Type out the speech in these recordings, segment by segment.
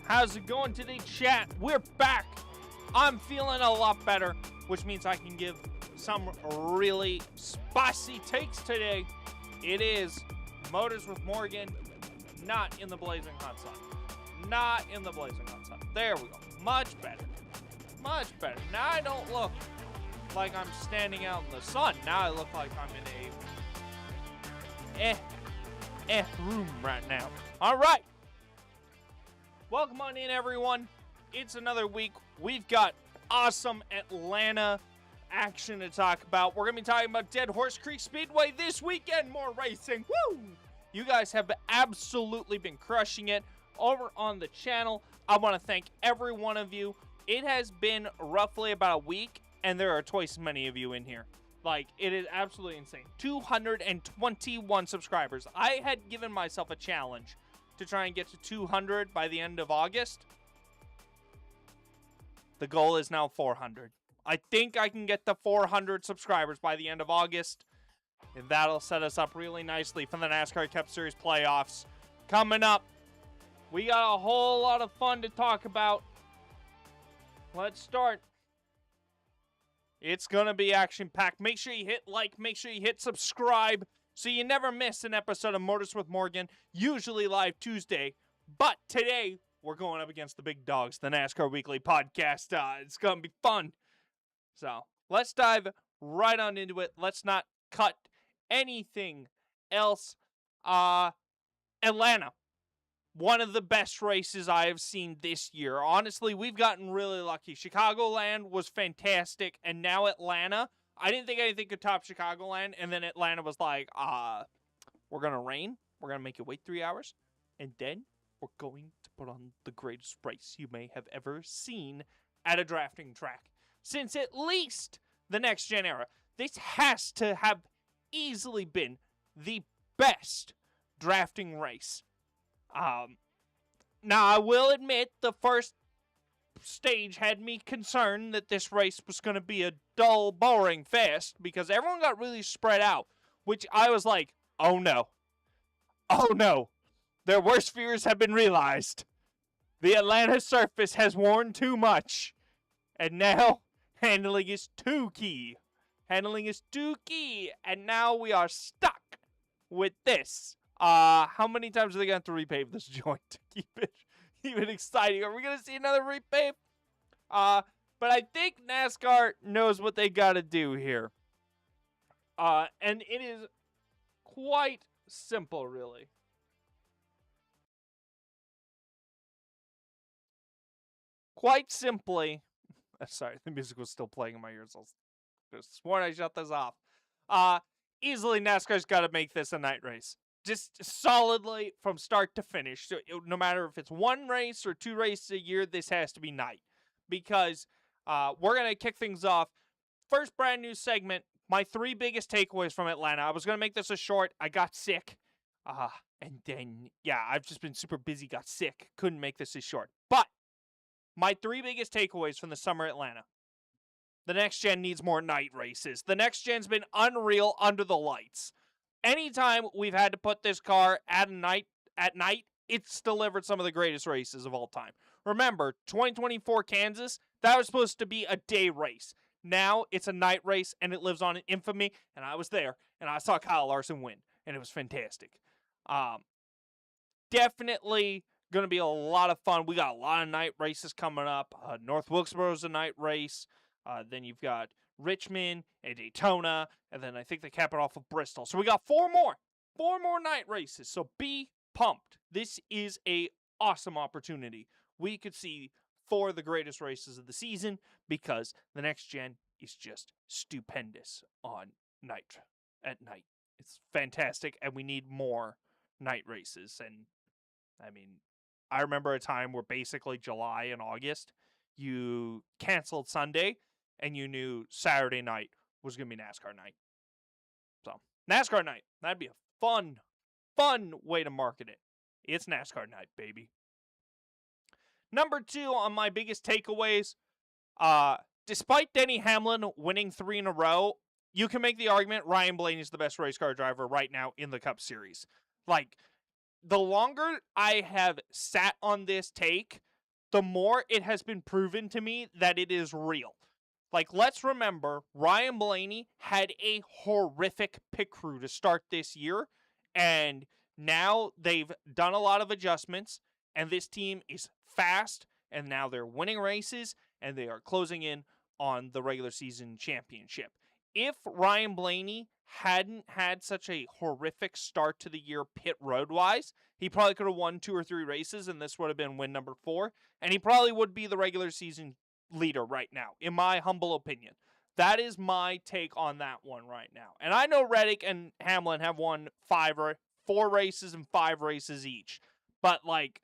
How's it going today, chat? We're back. I'm feeling a lot better, which means I can give some really spicy takes today. It is Motors with Morgan, not in the blazing hot sun. Not in the blazing hot sun. There we go. Much better. Much better. Now I don't look like I'm standing out in the sun. Now I look like I'm in a room right now. All right. Welcome on in, everyone. It's another week. We've got awesome Atlanta action to talk about. We're going to be talking about Dead Horse Creek Speedway this weekend. More racing. Woo! You guys have absolutely been crushing it over on the channel. I want to thank every one of you. It has been roughly about a week, and there are twice as many of you in here. Like, it is absolutely insane. 221 subscribers. I had given myself a challenge to try and get to 200 by the end of August. The goal is now 400. I think I can get to 400 subscribers by the end of August. And that'll set us up really nicely for the NASCAR Cup Series playoffs. Coming up, we got a whole lot of fun to talk about. Let's start. It's going to be action-packed. Make sure you hit like, make sure you hit subscribe, so you never miss an episode of Motors with Morgan, usually live Tuesday. But today, we're going up against the big dogs, the NASCAR Weekly Podcast. It's going to be fun. So, let's dive right on into it. Let's not cut anything else. Atlanta. One of the best races I have seen this year. Honestly, we've gotten really lucky. Chicagoland was fantastic, and now Atlanta. I didn't think anything could top Chicagoland, and then Atlanta was like, we're going to rain. We're going to make you wait 3 hours, and then we're going to put on the greatest race you may have ever seen at a drafting track since at least the Next Gen era. This has to have easily been the best drafting race. Now, I will admit the first stage had me concerned that this race was going to be a dull, boring fest because everyone got really spread out, which I was like, oh no. Oh no. Their worst fears have been realized. The Atlanta surface has worn too much. And now, handling is too key. Handling is too key. And now we are stuck with this. How many times are they going to have to repave this joint to keep it even exciting? Are we going to see another repave? But I think NASCAR knows what they got to do here. And it is quite simple, really. Quite simply, sorry, the music was still playing in my ears. I could have sworn I shut this off. Easily, NASCAR's got to make this a night race. Just solidly from start to finish. So no matter if it's one race or two races a year, this has to be night. Because we're going to kick things off. First brand new segment, my 3 biggest takeaways from Atlanta. I was going to make this a short. I got sick. And then, yeah, I've just been super busy, got sick. Couldn't make this a short. But my 3 biggest takeaways from the summer Atlanta. The Next Gen needs more night races. The Next Gen's been unreal under the lights. Anytime we've had to put this car at night, it's delivered some of the greatest races of all time. Remember, 2024 Kansas, that was supposed to be a day race. Now it's a night race, and it lives on in infamy, and I was there, and I saw Kyle Larson win, and it was fantastic. Definitely going to be a lot of fun. We got a lot of night races coming up. North Wilkesboro's a night race. Then you've got Richmond and Daytona, and then I think they cap it off of Bristol. So we got 4 more night races. So be pumped. This is a awesome opportunity. We could see 4 of the greatest races of the season because the Next Gen is just stupendous at night. It's fantastic, and we need more night races. And I mean, I remember a time where basically July and August, you canceled Sunday, and you knew Saturday night was going to be NASCAR night. So, NASCAR night. That'd be a fun way to market it. It's NASCAR night, baby. Number 2 on my biggest takeaways, despite Denny Hamlin winning 3 in a row, you can make the argument Ryan Blaney is the best race car driver right now in the Cup Series. Like, the longer I have sat on this take, the more it has been proven to me that it is real. Like, let's remember, Ryan Blaney had a horrific pit crew to start this year, and now they've done a lot of adjustments, and this team is fast, and now they're winning races, and they are closing in on the regular season championship. If Ryan Blaney hadn't had such a horrific start to the year pit road-wise, he probably could have won 2 or 3 races, and this would have been win number 4, and he probably would be the regular season leader right now, in my humble opinion. That is my take on that one right now. And I know Reddick and Hamlin have won 4 races and 5 races each. But, like,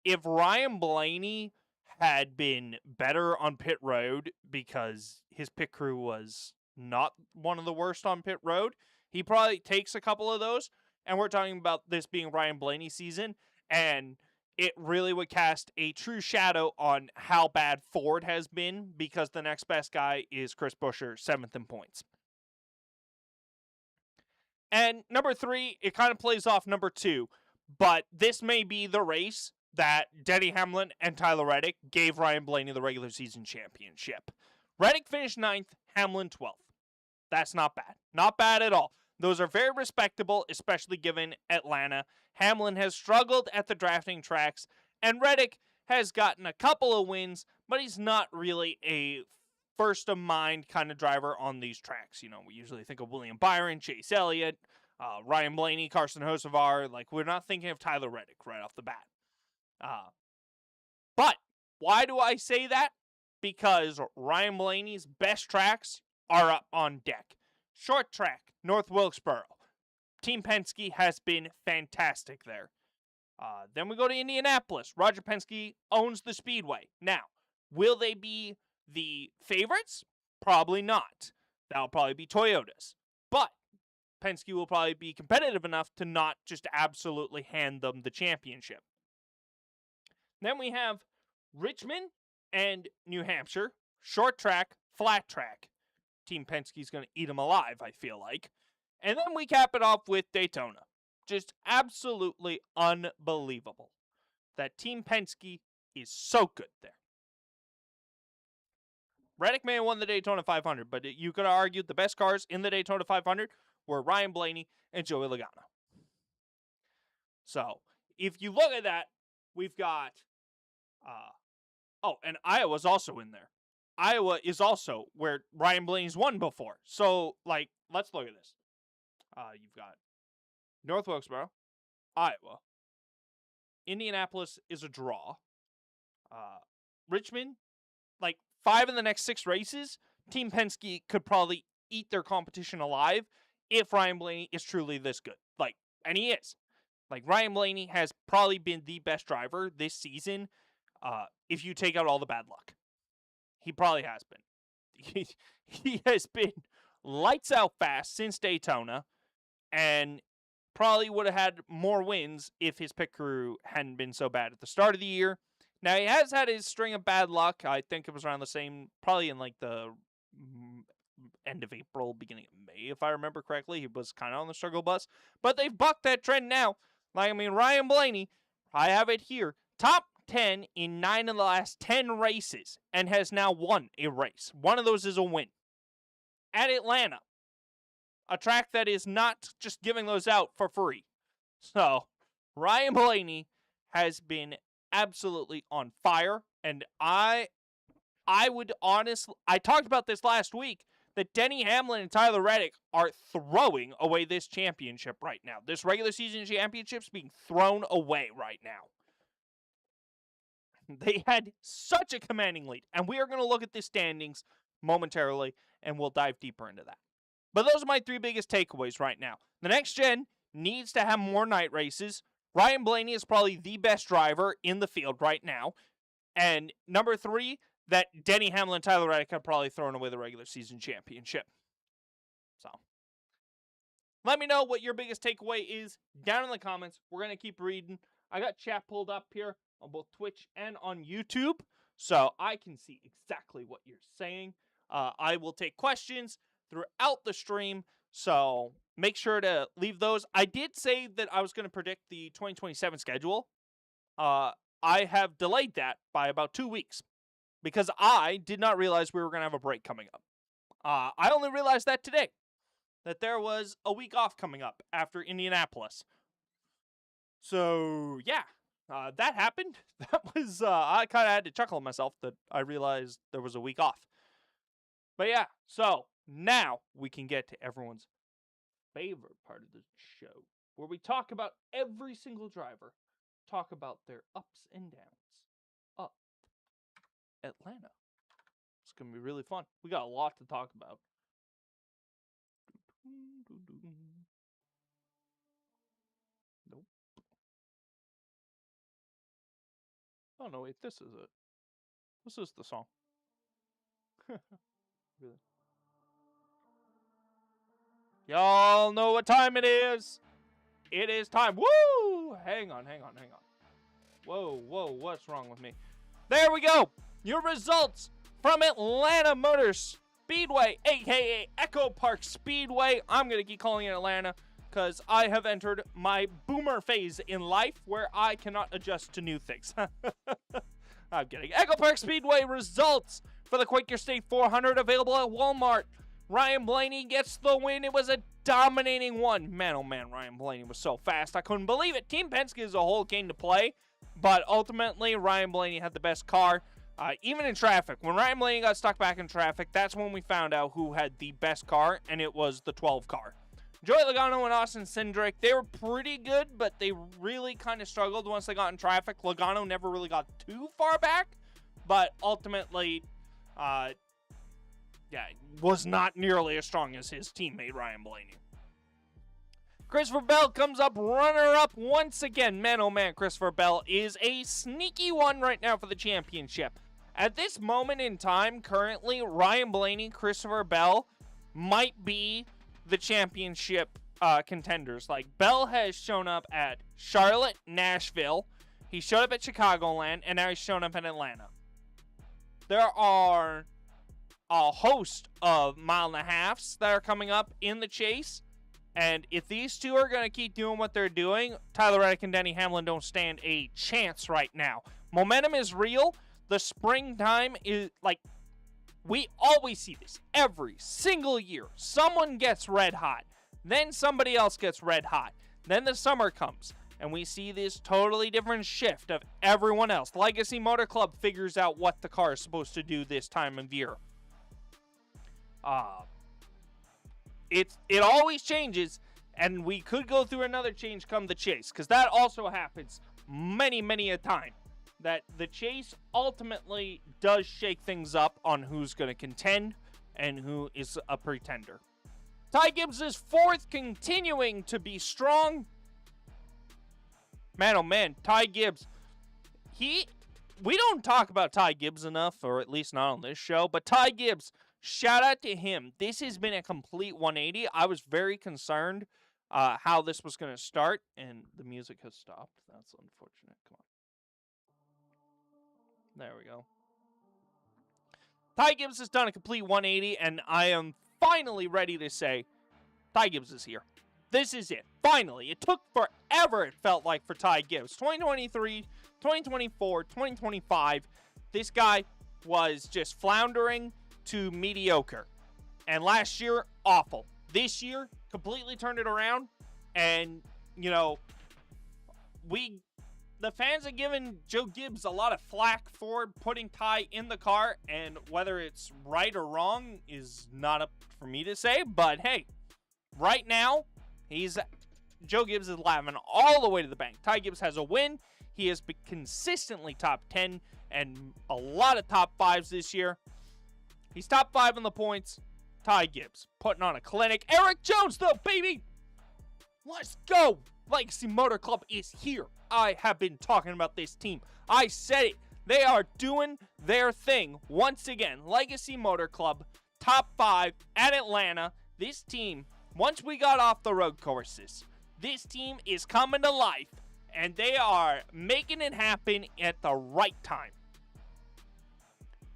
if Ryan Blaney had been better on pit road because his pit crew was not one of the worst on pit road, he probably takes a couple of those. And we're talking about this being Ryan Blaney's season, and it really would cast a true shadow on how bad Ford has been, because the next best guy is Chris Buescher, 7th in points. And number 3, it kind of plays off number 2, but this may be the race that Denny Hamlin and Tyler Reddick gave Ryan Blaney the regular season championship. Reddick finished 9th, Hamlin 12th. That's not bad. Not bad at all. Those are very respectable, especially given Atlanta. Hamlin has struggled at the drafting tracks, and Reddick has gotten a couple of wins, but he's not really a first-of-mind kind of driver on these tracks. You know, we usually think of William Byron, Chase Elliott, Ryan Blaney, Carson Hocevar. Like, we're not thinking of Tyler Reddick right off the bat. But why do I say that? Because Ryan Blaney's best tracks are up on deck. Short track, North Wilkesboro. Team Penske has been fantastic there. Then we go to Indianapolis. Roger Penske owns the speedway. Now, will they be the favorites? Probably not. That'll probably be Toyotas. But Penske will probably be competitive enough to not just absolutely hand them the championship. Then we have Richmond and New Hampshire. Short track, flat track. Team Penske's going to eat them alive, I feel like. And then we cap it off with Daytona. Just absolutely unbelievable that Team Penske is so good there. Reddick may have won the Daytona 500, but you could argue the best cars in the Daytona 500 were Ryan Blaney and Joey Logano. So, if you look at that, we've got... and Iowa's also in there. Iowa is also where Ryan Blaney's won before. So, like, let's look at this. You've got North Wilkesboro, Iowa. Indianapolis is a draw. Richmond, like, 5 in the next 6 races. Team Penske could probably eat their competition alive if Ryan Blaney is truly this good. Like, and he is. Like, Ryan Blaney has probably been the best driver this season if you take out all the bad luck. He probably has been. He has been lights out fast since Daytona, and probably would have had more wins if his pit crew hadn't been so bad at the start of the year. Now, he has had his string of bad luck. I think it was around the same, probably in like the end of April, beginning of May, if I remember correctly. He was kind of on the struggle bus. But they've bucked that trend now. Like, I mean, Ryan Blaney, I have it here, top 10 in 9 of the last 10 races, and has now won a race. One of those is a win. At Atlanta, a track that is not just giving those out for free. So, Ryan Blaney has been absolutely on fire, and I would honestly, I talked about this last week, that Denny Hamlin and Tyler Reddick are throwing away this championship right now. This regular season championship's being thrown away right now. They had such a commanding lead, and we are going to look at the standings momentarily, and we'll dive deeper into that. But those are my 3 biggest takeaways right now. The next gen needs to have more night races. Ryan Blaney is probably the best driver in the field right now. And number 3, that Denny Hamlin and Tyler Reddick have probably thrown away the regular season championship. So, let me know what your biggest takeaway is down in the comments. We're going to keep reading. I got chat pulled up here on both Twitch and on YouTube, so I can see exactly what you're saying. I will take questions throughout the stream, so make sure to leave those. I did say that I was going to predict the 2027 schedule I have delayed that by about 2 weeks because I did not realize we were going to have a break coming up. I only realized that today, that there was a week off coming up after Indianapolis. So, yeah, that happened. That was, I kind of had to chuckle at myself that I realized there was a week off. But yeah, so now we can get to everyone's favorite part of the show, where we talk about every single driver, talk about their ups and downs. Up Atlanta. It's going to be really fun. We got a lot to talk about. Nope. Oh, no, wait, this is it. This is the song. Really? Y'all know what time it is. It is time. Woo! Hang on. Whoa, what's wrong with me? There we go. Your results from Atlanta Motor Speedway, a.k.a. Echo Park Speedway. I'm going to keep calling it Atlanta because I have entered my boomer phase in life where I cannot adjust to new things. I'm kidding. Echo Park Speedway results for the Quaker State 400 available at Walmart. Ryan Blaney gets the win. It was a dominating one. Man, oh man, Ryan Blaney was so fast. I couldn't believe it. Team Penske is a whole game to play, but ultimately, Ryan Blaney had the best car. Even in traffic, when Ryan Blaney got stuck back in traffic, that's when we found out who had the best car, and it was the 12 car. Joey Logano and Austin Cindric, they were pretty good, but they really kind of struggled once they got in traffic. Logano never really got too far back, but ultimately, was not nearly as strong as his teammate, Ryan Blaney. Christopher Bell comes up runner-up once again. Man, oh man, Christopher Bell is a sneaky one right now for the championship. At this moment in time, currently, Ryan Blaney, Christopher Bell might be the championship contenders. Like, Bell has shown up at Charlotte, Nashville. He showed up at Chicagoland, and now he's shown up in Atlanta. There are a host of mile and a halves that are coming up in the chase. And if these two are going to keep doing what they're doing, Tyler Reddick and Denny Hamlin don't stand a chance right now. Momentum is real. The springtime is, like, we always see this every single year. Someone gets red hot. Then somebody else gets red hot. Then the summer comes, and we see this totally different shift of everyone else. Legacy Motor Club figures out what the car is supposed to do this time of year. It always changes, and we could go through another change come the chase, because that also happens many a time, that the chase ultimately does shake things up on who's going to contend and who is a pretender. Ty Gibbs is fourth, continuing to be strong. Man, oh man, Ty Gibbs. We don't talk about Ty Gibbs enough, or at least not on this show, but Ty Gibbs, shout out to him. This has been a complete 180. I was very concerned how this was going to start, and the music has stopped. That's unfortunate. Come on. There we go. Ty Gibbs has done a complete 180, and I am finally ready to say, Ty Gibbs is here. This is it. Finally. It took forever, it felt like, for Ty Gibbs. 2023, 2024, 2025. This guy was just floundering to mediocre. And last year, awful. This year, completely turned it around. And, you know, the fans are giving Joe Gibbs a lot of flack for putting Ty in the car. And whether it's right or wrong is not up for me to say. But, hey, right now, Joe Gibbs is laughing all the way to the bank. Ty Gibbs has a win. He has been consistently top 10 and a lot of top 5s this year. He's top 5 in the points. Ty Gibbs putting on a clinic. Eric Jones, though, baby. Let's go. Legacy Motor Club is here. I have been talking about this team. I said it. They are doing their thing. Once again, Legacy Motor Club, top 5 at Atlanta. This team, once we got off the road courses, this team is coming to life, and they are making it happen at the right time.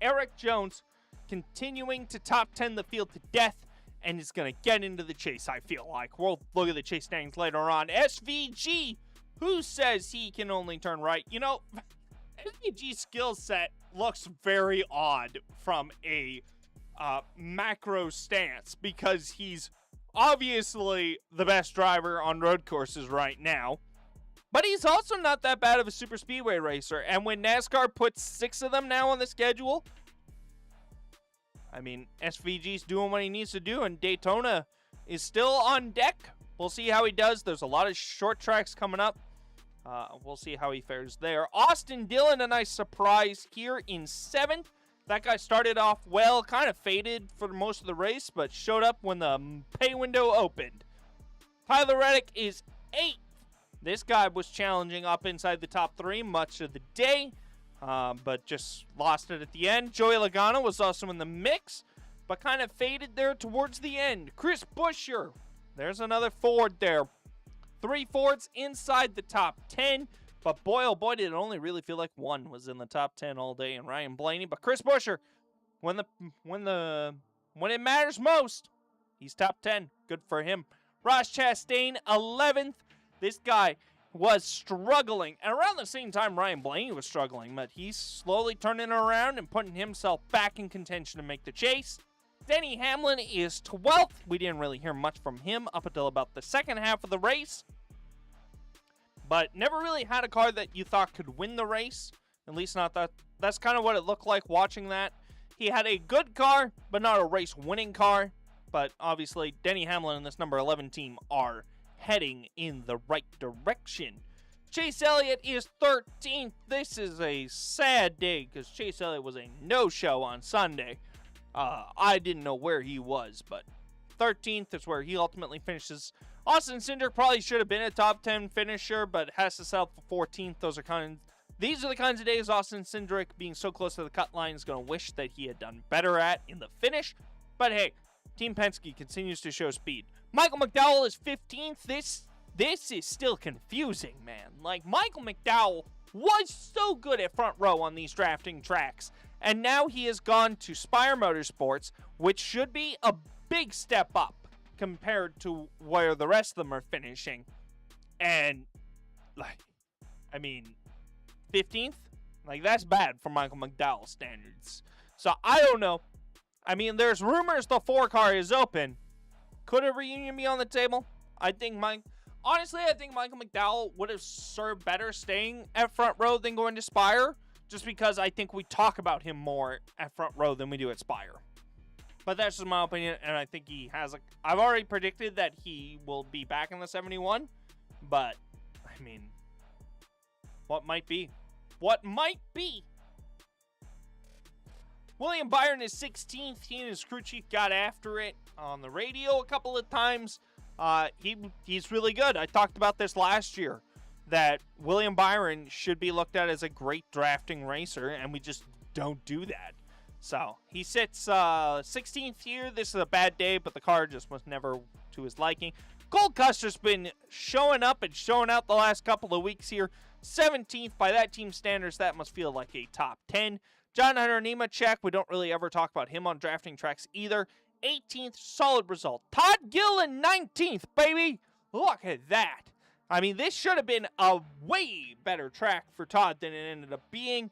Eric Jones continuing to top 10 the field to death, and is going to get into the chase, I feel like. We'll look at the chase standings later on. SVG, who says he can only turn right? You know, SVG's skill set looks very odd from a macro stance because he's obviously the best driver on road courses right now, but he's also not that bad of a super speedway racer. And when NASCAR puts 6 of them now on the schedule, I mean, SVG's doing what he needs to do, and Daytona is still on deck. We'll see how he does. There's a lot of short tracks coming up. We'll see how he fares there. Austin Dillon, a nice surprise here in 7th. That guy started off well, kind of faded for most of the race, but showed up when the pay window opened. Tyler Reddick is 8th. This guy was challenging up inside the top 3 much of the day, but just lost it at the end. Joey Logano was also in the mix, but kind of faded there towards the end. Chris Buescher, there's another Ford there. 3 Fords inside the top 10. But boy, oh boy, did it only really feel like one was in the top 10 all day, and Ryan Blaney. But Chris Buescher, when it matters most, he's top 10. Good for him. Ross Chastain, 11th. This guy was struggling. And around the same time Ryan Blaney was struggling, but he's slowly turning around and putting himself back in contention to make the chase. Denny Hamlin is 12th. We didn't really hear much from him up until about the second half of the race, but never really had a car that you thought could win the race. At least not that. That's kind of what it looked like watching that. He had a good car, but not a race-winning car. But obviously, Denny Hamlin and this number 11 team are heading in the right direction. Chase Elliott is 13th. This is a sad day because Chase Elliott was a no-show on Sunday. I didn't know where he was, but 13th is where he ultimately finishes. Austin Cindric probably should have been a top 10 finisher, but has to settle for 14th. These are the kinds of days Austin Cindric, being so close to the cut line, is going to wish that he had done better at in the finish. But hey, Team Penske continues to show speed. Michael McDowell is 15th. This is still confusing, man. Like, Michael McDowell was so good at front row on these drafting tracks, and now he has gone to Spire Motorsports, which should be a big step up compared to where the rest of them are finishing. And, like, I mean, 15th? Like, that's bad for Michael McDowell standards. So, I don't know. I mean, there's rumors the 4-car is open. Could a reunion be on the table? Honestly, I think Michael McDowell would have served better staying at front row than going to Spire, just because I think we talk about him more at front row than we do at Spire. But that's just my opinion, and I think he has I've already predicted that he will be back in the 71, but, I mean, what might be? What might be? William Byron is 16th. He and his crew chief got after it on the radio a couple of times. He's really good. I talked about this last year, that William Byron should be looked at as a great drafting racer, and we just don't do that. So, he sits 16th here. This is a bad day, but the car just was never to his liking. Cole Custer's been showing up and showing out the last couple of weeks here. 17th, by that team standards, that must feel like a top 10. John Hunter Nemechek, we don't really ever talk about him on drafting tracks either. 18th, solid result. Todd Gilliland, 19th, baby. Look at that. I mean, this should have been a way better track for Todd than it ended up being.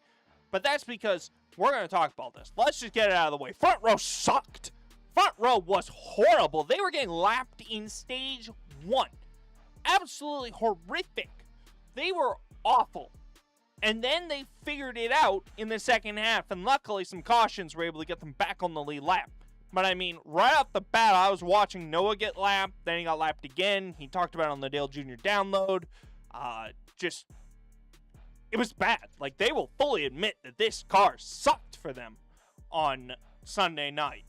But that's because we're going to talk about this. Let's just get it out of the way. Front row sucked. Front row was horrible. They were getting lapped in stage 1. Absolutely horrific. They were awful. And then they figured it out in the second half. And luckily, some cautions were able to get them back on the lead lap. But I mean, right off the bat, I was watching Noah get lapped. Then he got lapped again. He talked about it on the Dale Jr. download. It was bad. Like, they will fully admit that this car sucked for them on Sunday night.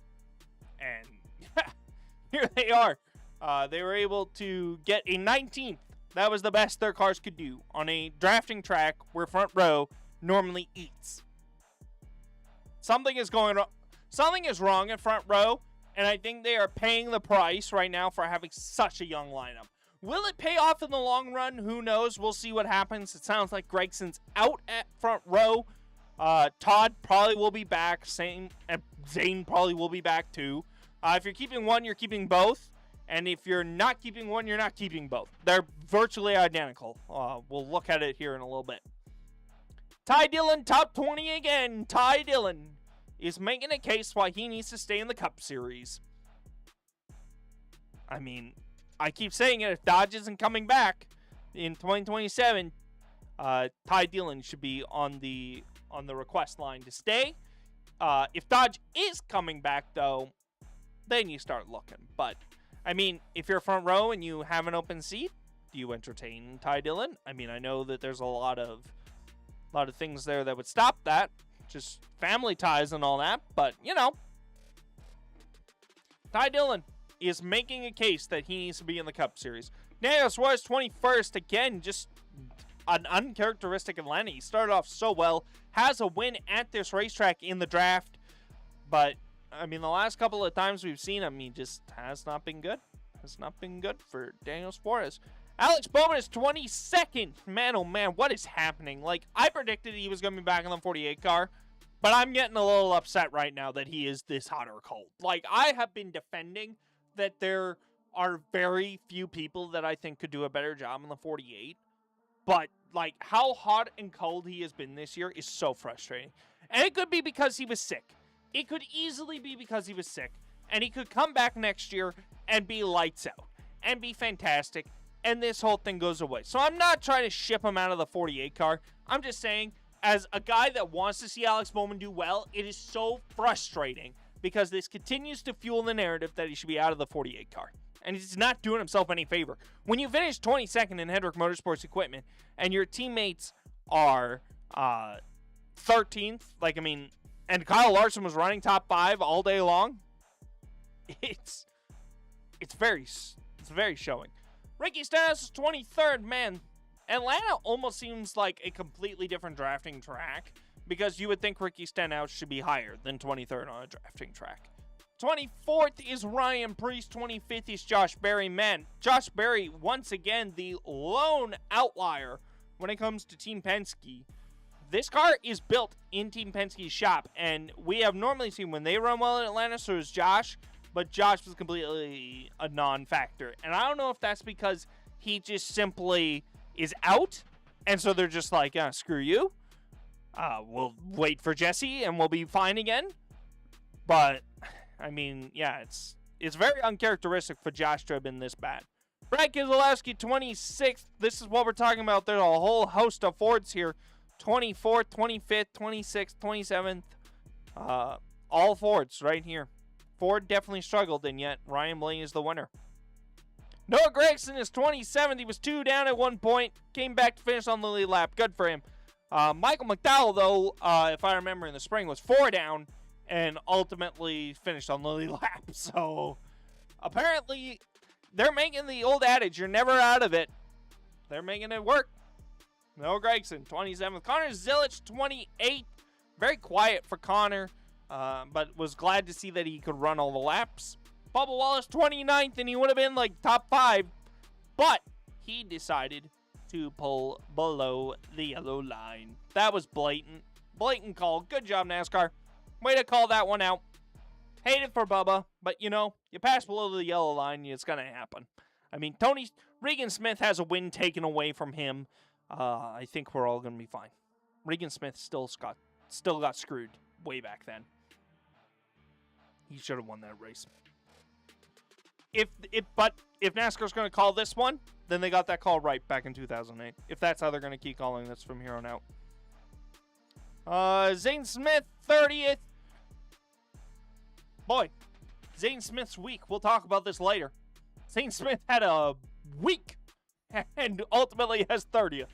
And here they are. They were able to get a 19th. That was the best their cars could do on a drafting track where front row normally eats. Something is going wrong. Something is wrong at front row, and I think they are paying the price right now for having such a young lineup. Will it pay off in the long run? Who knows? We'll see what happens. It sounds like Gregson's out at front row. Todd probably will be back. Zane probably will be back too. If you're keeping one, you're keeping both. And if you're not keeping one, you're not keeping both. They're virtually identical. We'll look at it here in a little bit. Ty Dillon, top 20 again. Ty Dillon is making a case why he needs to stay in the Cup Series. I mean, I keep saying it. If Dodge isn't coming back in 2027, Ty Dillon should be on the request line to stay. If Dodge is coming back, though, then you start looking. But, I mean, if you're front row and you have an open seat, do you entertain Ty Dillon? I mean, I know that there's a lot of things there that would stop that. Just family ties and all that. But, you know, Ty Dillon is making a case that he needs to be in the Cup Series. Daniel Suarez, 21st. Again, just an uncharacteristic Atlanta. He started off so well. Has a win at this racetrack in the draft. But, I mean, the last couple of times we've seen him, he just has not been good. Has not been good for Daniel Suarez. Alex Bowman is 22nd. Man, oh man, what is happening? Like, I predicted he was going to be back in the 48 car. But I'm getting a little upset right now that he is this hot or cold. Like, I have been defending that there are very few people that I think could do a better job in the 48. But, like, how hot and cold he has been this year is so frustrating. And it could be because he was sick. It could easily be because he was sick. And he could come back next year and be lights out. And be fantastic. And this whole thing goes away. So I'm not trying to ship him out of the 48 car. I'm just saying, as a guy that wants to see Alex Bowman do well, it is so frustrating. Because this continues to fuel the narrative that he should be out of the 48 car. And he's not doing himself any favor. When you finish 22nd in Hendrick Motorsports equipment, and your teammates are 13th, like, I mean, and Kyle Larson was running top 5 all day long, it's very showing. Ricky Stenhouse is 23rd, man. Atlanta almost seems like a completely different drafting track, because you would think Ricky Stenhouse should be higher than 23rd on a drafting track. 24th is Ryan Preece. 25th is Josh Berry. Man, Josh Berry, once again, the lone outlier when it comes to Team Penske. This car is built in Team Penske's shop, and we have normally seen when they run well in Atlanta, so is Josh, but Josh was completely a non-factor. And I don't know if that's because he just simply is out, and so they're just like, screw you. We'll wait for Jesse, and we'll be fine again. But, I mean, yeah, it's very uncharacteristic for Josh to have been this bad. Brad Keselowski, 26th. This is what we're talking about. There's a whole host of Fords here. 24th, 25th, 26th, 27th. All Fords right here. Ford definitely struggled, and yet Ryan Blaney is the winner. Noah Gragson is 27th. He was 2 down at one point. Came back to finish on the lead lap. Good for him. Michael McDowell, though, if I remember in the spring, was 4 down and ultimately finished on the lead lap. So, apparently, they're making the old adage, you're never out of it. They're making it work. Noah Gragson, 27th. Connor Zilic, 28th. Very quiet for Connor, but was glad to see that he could run all the laps. Bubba Wallace, 29th, and he would have been like top 5, but he decided to pull below the yellow line. That was blatant. Blatant call. Good job, NASCAR. Way to call that one out. Hate it for Bubba, but you know, you pass below the yellow line, it's going to happen. I mean, Regan Smith has a win taken away from him. I think we're all going to be fine. Regan Smith still got screwed way back then. He should have won that race. But if NASCAR's going to call this one, then they got that call right back in 2008. If that's how they're going to keep calling this from here on out. Zane Smith, 30th. Boy, Zane Smith's week. We'll talk about this later. Zane Smith had a week and ultimately has 30th.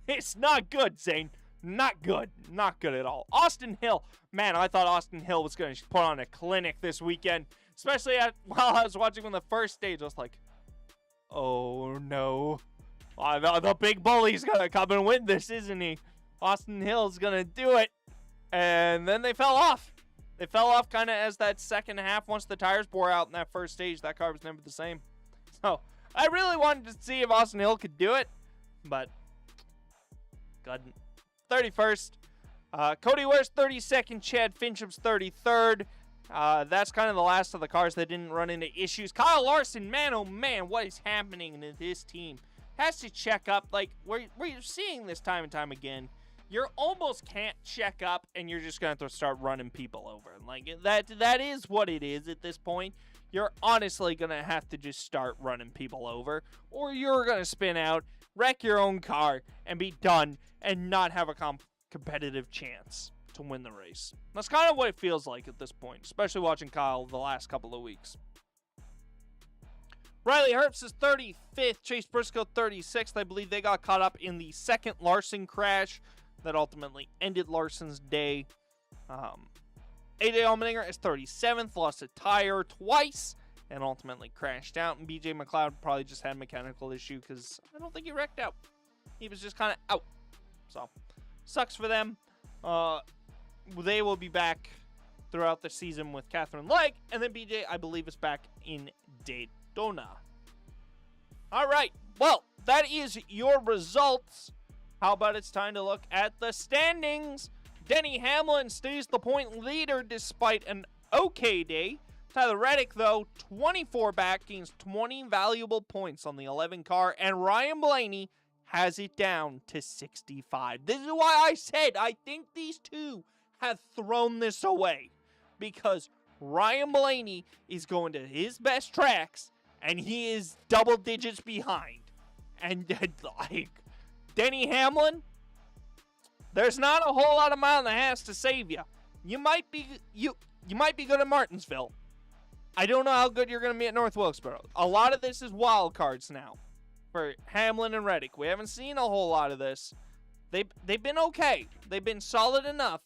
It's not good, Zane. Not good. Not good at all. Austin Hill. Man, I thought Austin Hill was going to put on a clinic this weekend. Especially while I was watching on the first stage. I was like, oh no. The big bully's going to come and win this, isn't he? Austin Hill's going to do it. And then they fell off. They fell off kind of as that second half. Once the tires bore out in that first stage, that car was never the same. So, I really wanted to see if Austin Hill could do it. But, couldn't. 31st. Cody Ware's 32nd. Chad Fincham's 33rd. That's kind of the last of the cars that didn't run into issues. Kyle Larson, man, oh man, what is happening to this team? Has to check up. Like, we're seeing this time and time again. you almost can't check up, and you're just going to have to start running people over. Like, that is what it is at this point. You're honestly going to have to just start running people over, or you're going to spin out, wreck your own car, and be done, and not have a competitive chance to win the race. That's kind of what it feels like at this point, especially watching Kyle the last couple of weeks. Riley Herbst is 35th, Chase Briscoe 36th. I believe they got caught up in the second Larson crash that ultimately ended Larson's day. AJ Allmendinger is 37th, lost a tire twice, and ultimately crashed out. And BJ McLeod probably just had a mechanical issue because I don't think he wrecked out. He was just kind of out. So, sucks for them. They will be back throughout the season with Catherine Legg, and then BJ, I believe, is back in Daytona. All right, well, that is your results. How about it's time to look at the standings? Denny Hamlin stays the point leader despite an okay day. Tyler Reddick, though, 24 back, gains 20 valuable points on the 11 car, and Ryan Blaney has it down to 65. This is why I said I think these two have thrown this away, because Ryan Blaney is going to his best tracks, and he is double digits behind. And like Denny Hamlin, there's not a whole lot of mile and a half to save you. You might be good at Martinsville. I don't know how good you're going to be at North Wilkesboro. A lot of this is wild cards now for Hamlin and Reddick. We haven't seen a whole lot of this. They've been okay. They've been solid enough.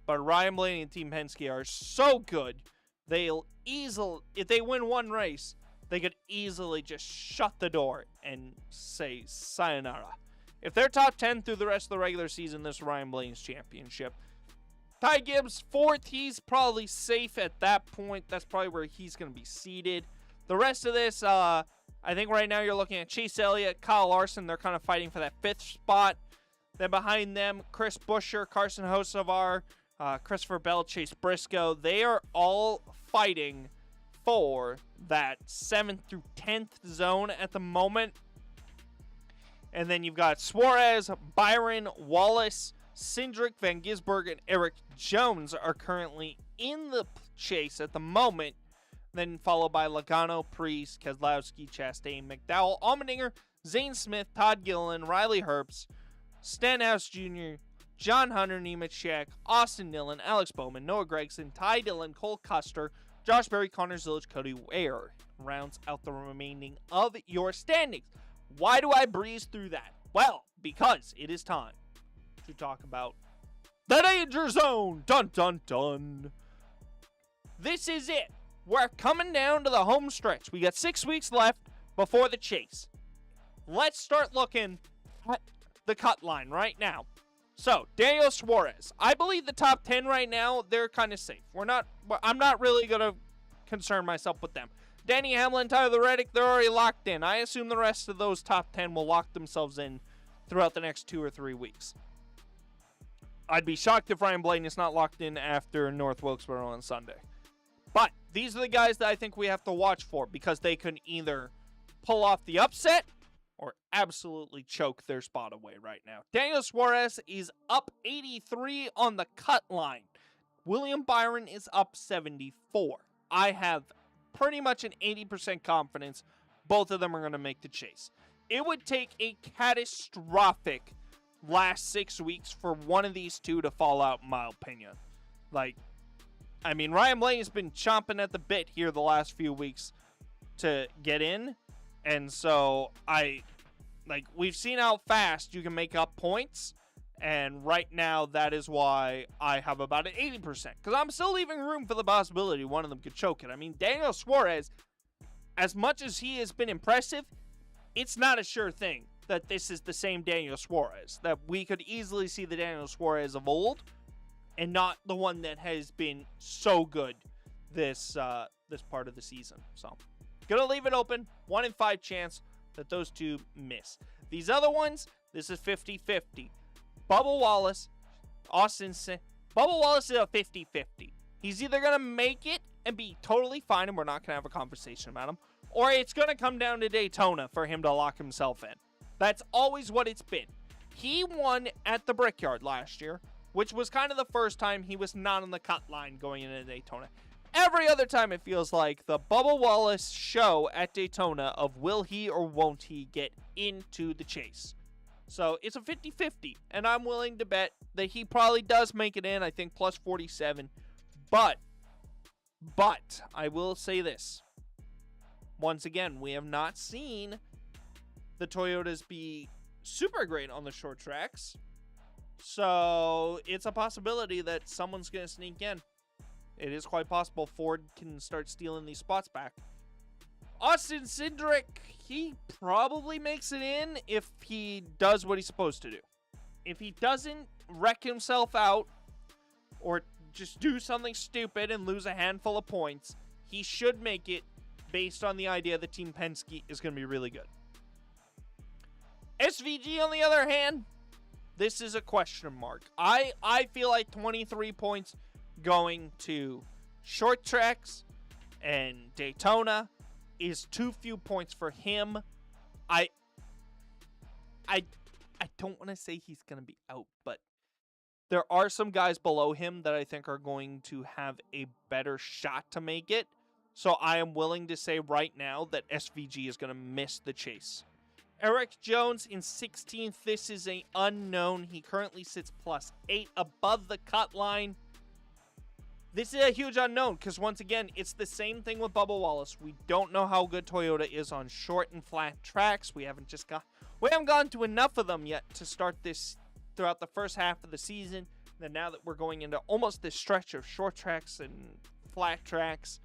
But Ryan Blaney and Team Penske are so good. They'll easily, if they win one race, they could easily just shut the door and say sayonara. If they're top 10 through the rest of the regular season, this is Ryan Blaney's championship. Ty Gibbs, 4th. He's probably safe at that point. That's probably where he's going to be seated. The rest of this, I think right now you're looking at Chase Elliott, Kyle Larson. They're kind of fighting for that 5th spot. Then behind them, Chris Buescher, Carson Hocevar, Christopher Bell, Chase Briscoe. They are all fighting for that 7th through 10th zone at the moment. And then you've got Suarez, Byron, Wallace, Cindric, Van Gisbergen, and Eric Jones are currently in the chase at the moment. Then followed by Logano, Priest, Keselowski, Chastain, McDowell, Allmendinger, Zane Smith, Todd Gilliland, Riley Herbst, Stenhouse Jr., John Hunter, Nemechek, Austin Dillon, Alex Bowman, Noah Gragson, Ty Dillon, Cole Custer, Josh Berry, Connor Zillage, Cody Ware rounds out the remaining of your standings. Why do I breeze through that? Well, because it is time to talk about the Danger Zone. Dun, dun, dun. This is it. We're coming down to the home stretch. We got 6 weeks left before the chase. Let's start looking at the cut line right now. So, Daniel Suarez. I believe the top 10 right now, they're kind of safe. I'm not really going to concern myself with them. Denny Hamlin, Tyler Reddick, they're already locked in. I assume the rest of those top 10 will lock themselves in throughout the next 2 or 3 weeks. I'd be shocked if Ryan Blaney is not locked in after North Wilkesboro on Sunday. But these are the guys that I think we have to watch for, because they can either pull off the upset or absolutely choke their spot away right now. Daniel Suarez is up 83 on the cut line. William Byron is up 74. I have pretty much an 80% confidence both of them are going to make the chase. It would take a catastrophic last 6 weeks for one of these two to fall out, in my opinion. Ryan Blaney's been chomping at the bit here the last few weeks to get in. And so we've seen how fast you can make up points. And right now, that is why I have about an 80%. Because I'm still leaving room for the possibility one of them could choke it. Daniel Suarez, as much as he has been impressive, it's not a sure thing that this is the same Daniel Suarez. That we could easily see the Daniel Suarez of old, and not the one that has been so good this part of the season. So, gonna leave it open. 1 in 5 chance that those two miss. These other ones, this is 50-50. Bubba Wallace, Bubba Wallace is a 50-50. He's either going to make it and be totally fine, and we're not going to have a conversation about him, or it's going to come down to Daytona for him to lock himself in. That's always what it's been. He won at the Brickyard last year, which was kind of the first time he was not on the cut line going into Daytona. Every other time it feels like the Bubba Wallace show at Daytona of will he or won't he get into the chase. So it's a 50-50, and I'm willing to bet that he probably does make it in, I think plus 47. But I will say this. Once again, we have not seen the Toyotas be super great on the short tracks. So it's a possibility that someone's going to sneak in. It is quite possible Ford can start stealing these spots back. Austin Cindric, he probably makes it in if he does what he's supposed to do. If he doesn't wreck himself out or just do something stupid and lose a handful of points, he should make it based on the idea that Team Penske is going to be really good. SVG, on the other hand, this is a question mark. I feel like 23 points going to short tracks and Daytona is too few points for him. I don't want to say he's going to be out, but there are some guys below him that I think are going to have a better shot to make it. So I am willing to say right now that SVG is going to miss the chase. Eric Jones in 16th. This is an unknown. He currently sits plus 8 above the cut line. This is a huge unknown because, once again, it's the same thing with Bubba Wallace. We don't know how good Toyota is on short and flat tracks. We haven't gone to enough of them yet to start this throughout the first half of the season. And now that we're going into almost this stretch of short tracks and flat tracks,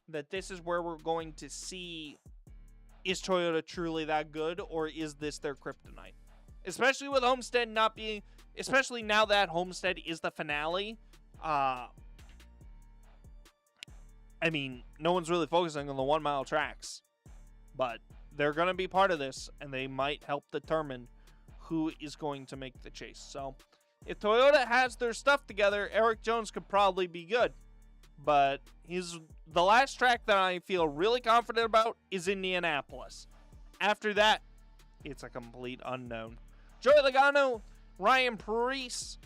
that this is where we're going to see, is Toyota truly that good, or is this their kryptonite? Especially with Homestead not being, especially now that Homestead is the finale. I mean, no one's really focusing on the 1 mile tracks, but they're going to be part of this, and they might help determine who is going to make the chase. So if Toyota has their stuff together, Eric Jones could probably be good. But the last track that I feel really confident about is Indianapolis. After that, it's a complete unknown. Joey Logano, Ryan Preece.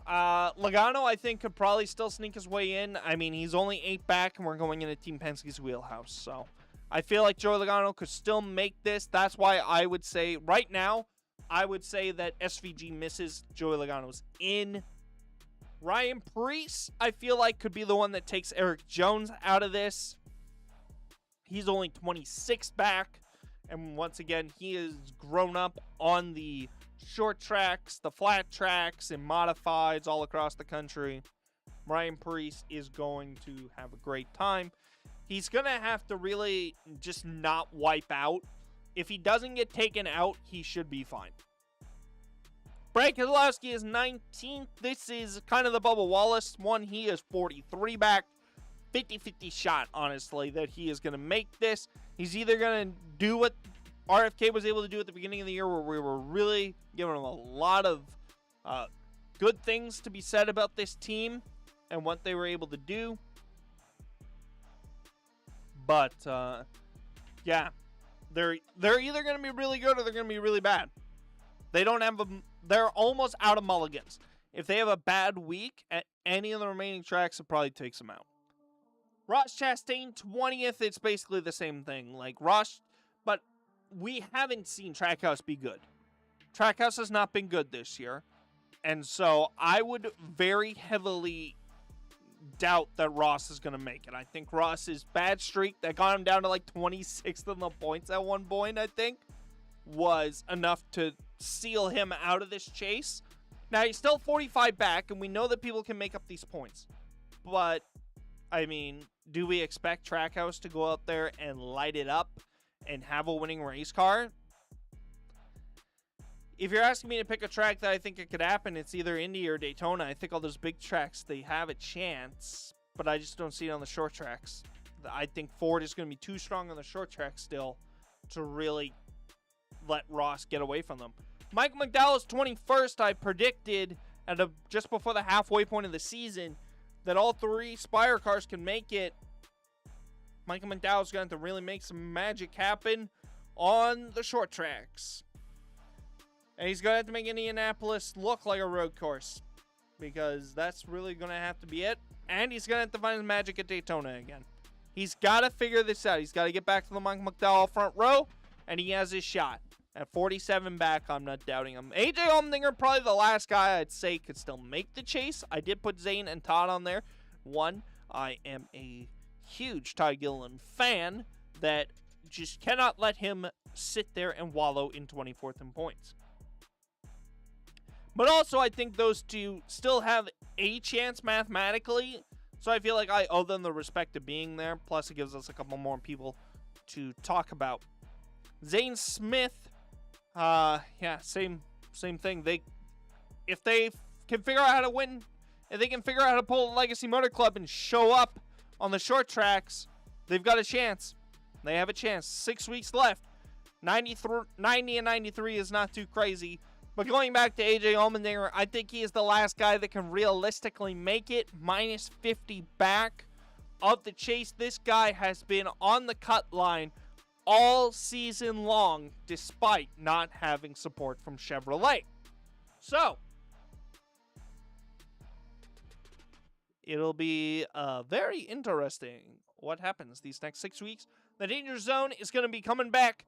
Logano, I think, could probably still sneak his way in. I mean, he's only 8 back, and we're going into Team Penske's wheelhouse. So I feel like Joey Logano could still make this. That's why I would say, right now, I would say that SVG misses. Joey Logano's in. Ryan Preece, I feel like, could be the one that takes Eric Jones out of this. He's only 26 back. And once again, he has grown up on the short tracks, the flat tracks, and modifieds all across the country. Ryan Preece is going to have a great time. He's going to have to really just not wipe out. If he doesn't get taken out, he should be fine. Brad Keselowski is 19th. This is kind of the Bubba Wallace one. He is 43 back. 50-50 shot, honestly, that he is going to make this. He's either going to do what RFK was able to do at the beginning of the year, where we were really giving him a lot of good things to be said about this team and what they were able to do. But, yeah, they're either going to be really good or they're going to be really bad. They don't have they're almost out of mulligans. If they have a bad week at any of the remaining tracks, it probably takes them out. Ross Chastain, 20th. It's basically the same thing. Like Ross, but we haven't seen Trackhouse be good. Trackhouse has not been good this year. And so I would very heavily doubt that Ross is going to make it. I think Ross's bad streak that got him down to like 26th in the points at one point, I think, was enough to seal him out of this chase. Now, he's still 45 back, and we know that people can make up these points. But, I mean, do we expect Trackhouse to go out there and light it up and have a winning race car? If you're asking me to pick a track that I think it could happen, it's either Indy or Daytona. I think all those big tracks, they have a chance, but I just don't see it on the short tracks. I think Ford is going to be too strong on the short track still to really let Ross get away from them. Michael McDowell is 21st. I predicted just before the halfway point of the season that all 3 Spire cars can make it. Michael McDowell's going to really make some magic happen on the short tracks. And he's going to have to make Indianapolis look like a road course, because that's really going to have to be it. And he's going to have to find his magic at Daytona again. He's got to figure this out. He's got to get back to the Mike McDowell front row, and he has his shot. At 47 back, I'm not doubting him. AJ Allmendinger, probably the last guy I'd say could still make the chase. I did put Zane and Todd on there. One, I am a huge Todd Gilliland fan that just cannot let him sit there and wallow in 24th in points. But also, I think those two still have a chance mathematically. So I feel like I owe them the respect of being there. Plus, it gives us a couple more people to talk about. Zane Smith, same thing. If they can figure out how to win, if they can figure out how to pull a Legacy Motor Club and show up on the short tracks, they've got a chance. They have a chance. 6 weeks left. 90 and 93 is not too crazy. But going back to AJ Allmendinger, I think he is the last guy that can realistically make it. Minus 50 back of the chase. This guy has been on the cut line all season long, despite not having support from Chevrolet. So, it'll be very interesting what happens these next 6 weeks. The Danger Zone is going to be coming back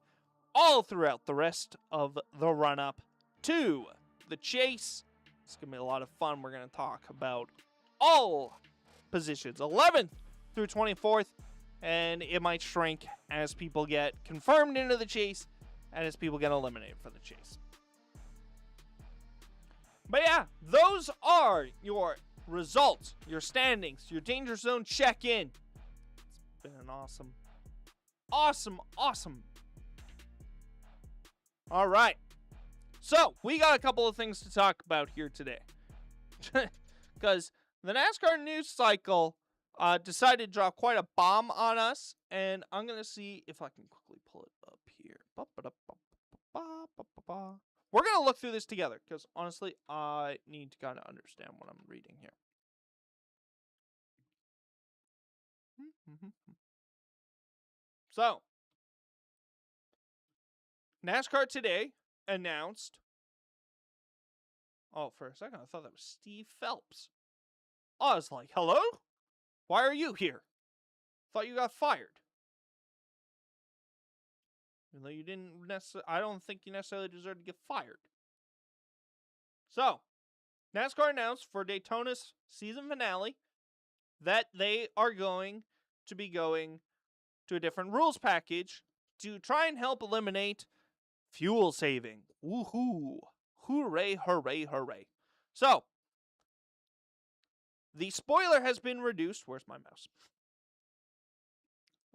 all throughout the rest of the run-up to the chase. It's going to be a lot of fun. We're going to talk about all positions, 11th through 24th, and it might shrink as people get confirmed into the chase and as people get eliminated for the chase. But yeah, those are your results, your standings, your Danger Zone check-in. It's been an awesome. All right. So, we got a couple of things to talk about here today. Because the NASCAR news cycle decided to drop quite a bomb on us. And I'm going to see if I can quickly pull it up here. We're going to look through this together. Because honestly, I need to kind of understand what I'm reading here. So, NASCAR today announced. Oh, for a second, I thought that was Steve Phelps. I was like, hello? Why are you here? Thought you got fired. Even though you didn't necessarily, I don't think you necessarily deserve to get fired. So, NASCAR announced for Daytona's season finale that they are going to be going to a different rules package to try and help eliminate fuel saving. Woohoo! Hooray, hooray, hooray. So, the spoiler has been reduced. Where's my mouse?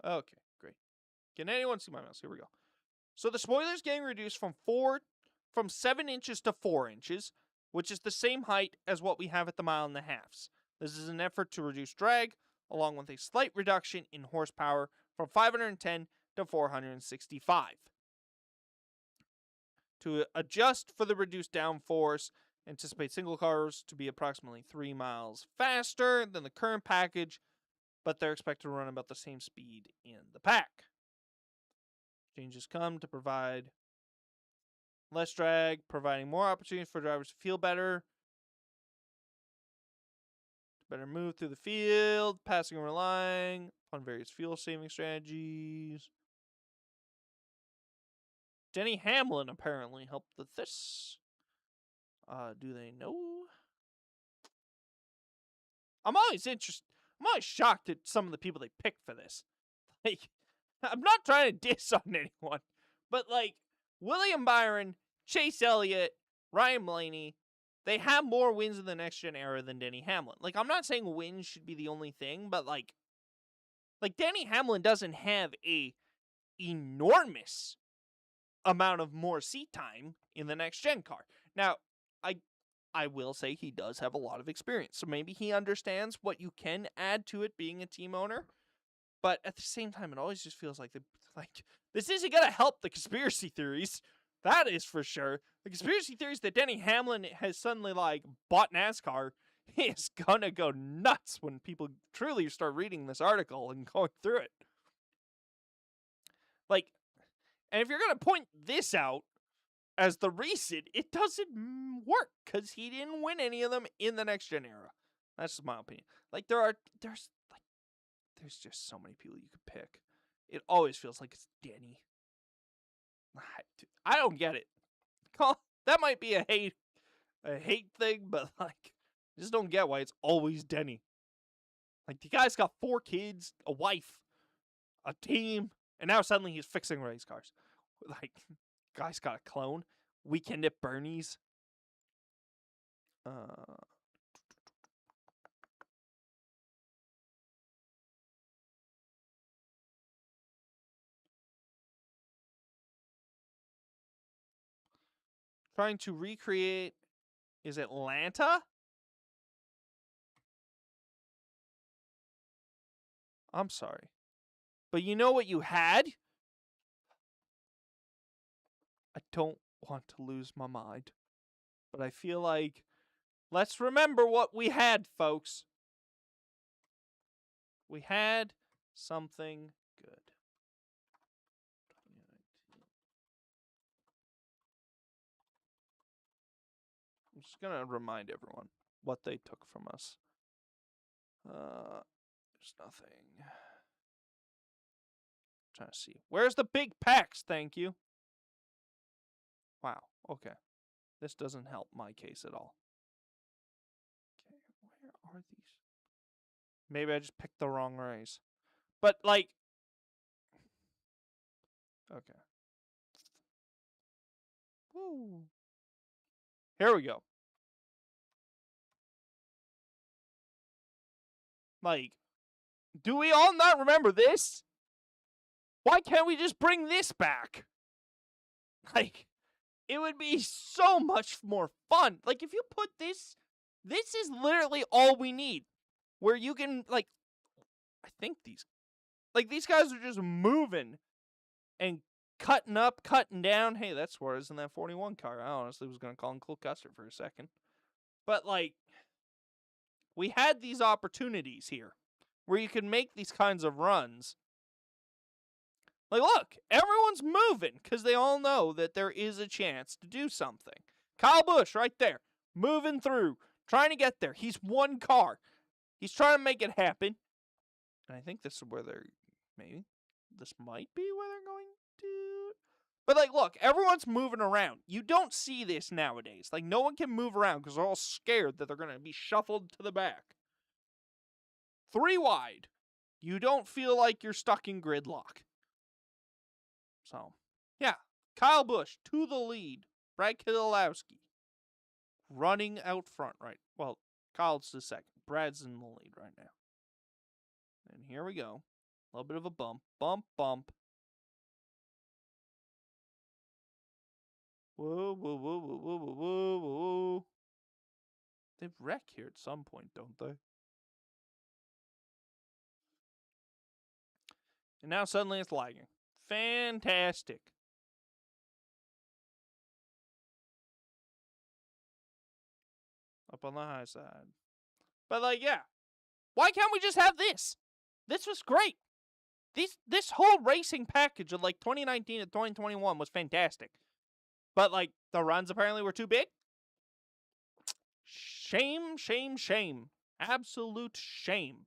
Okay, great. Can anyone see my mouse? Here we go. So the spoiler is getting reduced from 7 inches to 4 inches, which is the same height as what we have at the mile and a halves. This is an effort to reduce drag, along with a slight reduction in horsepower from 510 to 465. To adjust for the reduced downforce, anticipate single cars to be approximately 3 miles faster than the current package, but they're expected to run about the same speed in the pack. Changes come to provide less drag, providing more opportunities for drivers to feel better, to better move through the field, passing and relying on various fuel-saving strategies. Denny Hamlin apparently helped with this. Do they know? I'm always shocked at some of the people they picked for this. Like, I'm not trying to diss on anyone, but like William Byron, Chase Elliott, Ryan Blaney, they have more wins in the next gen era than Denny Hamlin. Like, I'm not saying wins should be the only thing, but like Denny Hamlin doesn't have a enormous amount of more seat time in the next gen car. Now, I will say he does have a lot of experience, so maybe he understands what you can add to it being a team owner. But at the same time, it always just feels like this isn't gonna help the conspiracy theories. That is for sure. The conspiracy theories that Denny Hamlin has suddenly bought NASCAR is gonna go nuts when people truly start reading this article and going through it. And if you're gonna point this out as the reason, it doesn't work because he didn't win any of them in the next gen era. That's just my opinion. Like there's just so many people you could pick. It always feels like it's Denny. I don't get it. That might be a hate thing, but like, I just don't get why it's always Denny. Like, the guy's got 4 kids, a wife, a team, and now suddenly he's fixing race cars. Like, guy's got a clone. Weekend at Bernie's. Trying to recreate, is Atlanta? I'm sorry. But you know what you had? I don't want to lose my mind. But I feel like, let's remember what we had, folks. We had something good. I'm just going to remind everyone what they took from us. There's nothing. Trying to see. Where's the big packs? Thank you. Wow. Okay. This doesn't help my case at all. Okay, where are these? Maybe I just picked the wrong race. But, like... Okay. Woo. Here we go. Like, do we all not remember this? Why can't we just bring this back? Like, it would be so much more fun. Like, if you put this is literally all we need. Where you can, like, I think these guys are just moving and cutting up, cutting down. Hey, that's Suarez in that 41 car. I honestly was going to call him Cole Custer for a second. But, like, we had these opportunities here where you can make these kinds of runs. Like, look, everyone's moving because they all know that there is a chance to do something. Kyle Busch right there, moving through, trying to get there. He's one car. He's trying to make it happen. And I think this is where this might be where they're going to. But, like, look, everyone's moving around. You don't see this nowadays. Like, no one can move around because they're all scared that they're going to be shuffled to the back. 3 wide. You don't feel like you're stuck in gridlock. So, yeah. Kyle Busch to the lead. Brad Keselowski running out front, right? Well, Kyle's the second. Brad's in the lead right now. And here we go. A little bit of a bump. Bump, bump. Whoa, whoa, whoa, whoa, whoa, whoa, whoa, whoa. They wreck here at some point, don't they? And now suddenly it's lagging. Fantastic. Up on the high side. But, like, yeah. Why can't we just have this? This was great. This whole racing package of, like, 2019 to 2021 was fantastic. But, like, the runs apparently were too big. Shame, shame, shame. Absolute shame.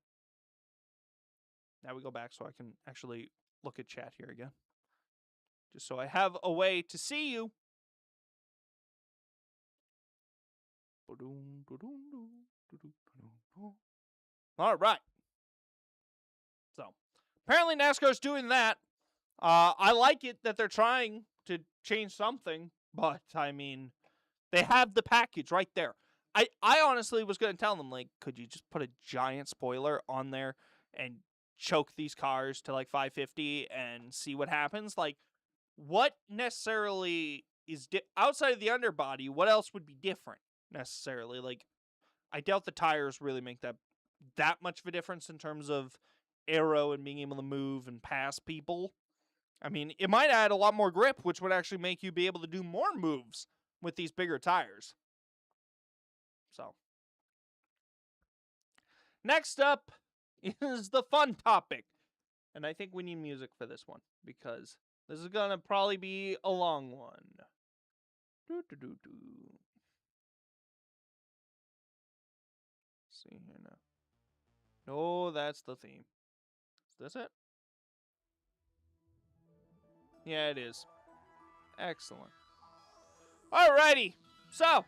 Now we go back so I can actually look at chat here again. Just so I have a way to see you. All right. So, apparently NASCAR's doing that. I like it that they're trying to change something, but, I mean, they have the package right there. I honestly was going to tell them, like, could you just put a giant spoiler on there and choke these cars to, like, 550 and see what happens? Like, what necessarily is outside of the underbody, what else would be different necessarily? Like, I doubt the tires really make that much of a difference in terms of aero and being able to move and pass people. I mean, it might add a lot more grip, which would actually make you be able to do more moves with these bigger tires. So, next up is the fun topic. And I think we need music for this one because this is going to probably be a long one. See here now. No, that's the theme. Is this it? Yeah, it is. Excellent. Alrighty. So,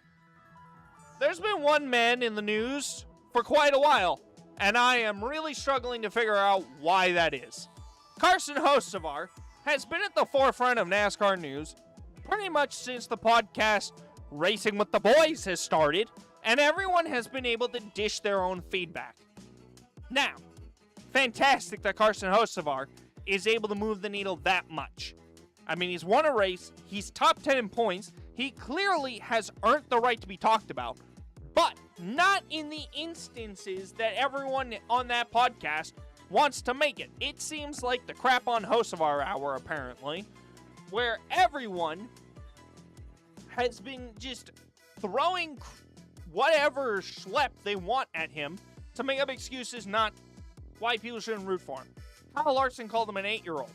there's been one man in the news for quite a while, and I am really struggling to figure out why that is. Carson Hocevar has been at the forefront of NASCAR news pretty much since the podcast Racing with the Boys has started, and everyone has been able to dish their own feedback. Now, fantastic that Carson Hocevar is able to move the needle that much. I mean, he's won a race, he's top 10 in points, he clearly has earned the right to be talked about, but not in the instances that everyone on that podcast wants to make it. It seems like the crap on Hocevar hour, apparently, where everyone has been just throwing whatever schlep they want at him to make up excuses not why people shouldn't root for him. Kyle Larson called him an 8-year-old.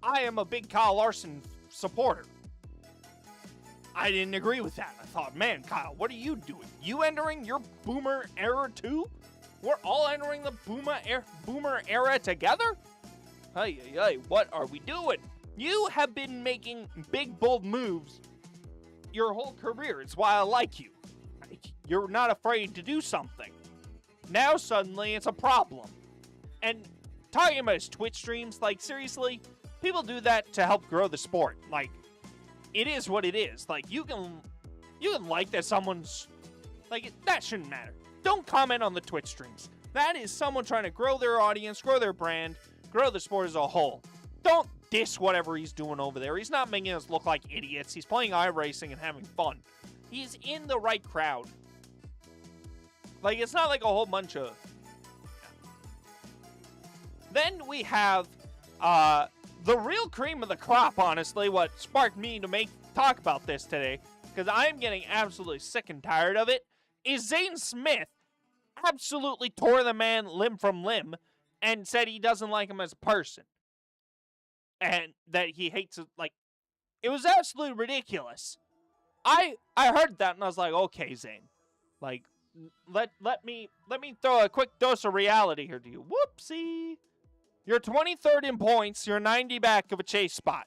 I am a big Kyle Larson supporter. I didn't agree with that. I thought, man, Kyle, what are you doing? You entering your boomer era too? We're all entering the boomer era together? Hey, what are we doing? You have been making big, bold moves your whole career. It's why I like you. You're not afraid to do something. Now suddenly it's a problem. And talking about his Twitch streams, like, seriously, people do that to help grow the sport. Like, it is what it is. Like, you can like that someone's, like, that shouldn't matter. Don't comment on the Twitch streams. That is someone trying to grow their audience, grow their brand, grow the sport as a whole. Don't diss whatever he's doing over there. He's not making us look like idiots. He's playing iRacing and having fun. He's in the right crowd. Like, it's not like a whole bunch of... Then we have the real cream of the crop, honestly, what sparked me to talk about this today, because I'm getting absolutely sick and tired of it, is Zane Smith absolutely tore the man limb from limb and said he doesn't like him as a person. And that he hates it. Like, it was absolutely ridiculous. I heard that and I was like, okay, Zane. Like, let me throw a quick dose of reality here to you. Whoopsie. You're 23rd in points. You're 90 back of a chase spot.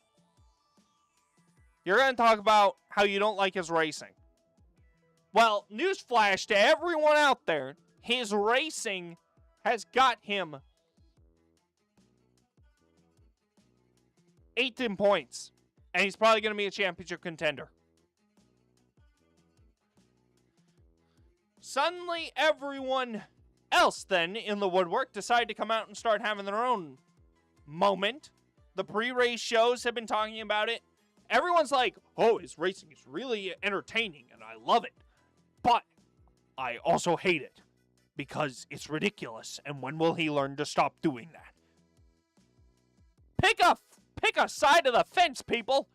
You're going to talk about how you don't like his racing. Well, newsflash to everyone out there. His racing has got him 8th in points. And he's probably going to be a championship contender. Suddenly, everyone else then in the woodwork decided to come out and start having their own moment. The pre-race shows have been talking about it. Everyone's like, oh, his racing is really entertaining and I love it. But I also hate it because it's ridiculous. And when will he learn to stop doing that? Pick a side of the fence, people.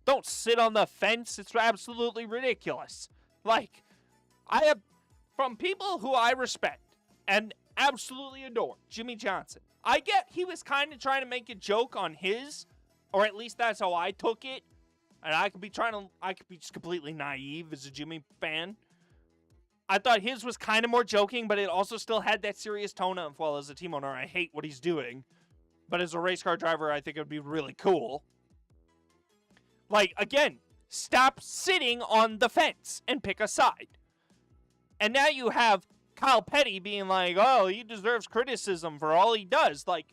Don't sit on the fence. It's absolutely ridiculous. Like, I have, from people who I respect and absolutely adore, Jimmy Johnson. I get he was kind of trying to make a joke on his, or at least that's how I took it. And I could be just completely naive as a Jimmy fan. I thought his was kind of more joking, but it also still had that serious tone of, well, as a team owner, I hate what he's doing. But as a race car driver, I think it would be really cool. Like, again, stop sitting on the fence and pick a side. And now you have Kyle Petty being like, oh, he deserves criticism for all he does. Like,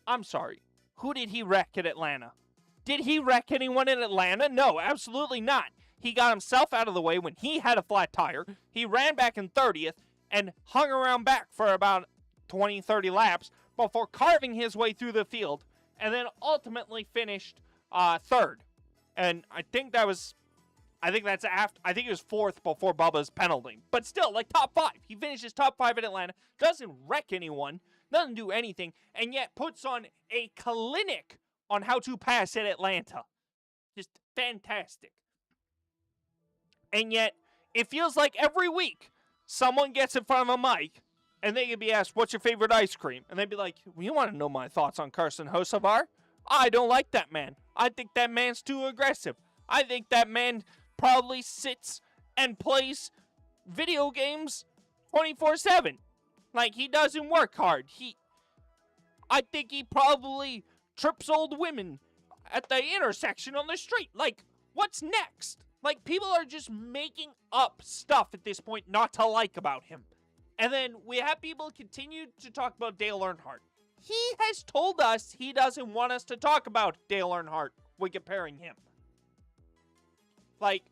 I'm sorry. Who did he wreck at Atlanta? Did he wreck anyone in Atlanta? No, absolutely not. He got himself out of the way when he had a flat tire. He ran back in 30th and hung around back for about 20, 30 laps before carving his way through the field and then ultimately finished third. And I think that's after, I think he was fourth before Bubba's penalty. But still, like, top 5. He finishes top 5 at Atlanta, doesn't wreck anyone, doesn't do anything, and yet puts on a clinic on how to pass at Atlanta. Just fantastic. And yet, it feels like every week, someone gets in front of a mic, and they can be asked, what's your favorite ice cream? And they'd be like, well, you want to know my thoughts on Carson Hocevar? I don't like that man. I think that man's too aggressive. I think that man probably sits and plays video games 24/7. Like, he doesn't work hard. I think he probably trips old women at the intersection on the street. Like, what's next? Like, people are just making up stuff at this point not to like about him. And then we have people continue to talk about Dale Earnhardt. He has told us he doesn't want us to talk about Dale Earnhardt when comparing him. Like,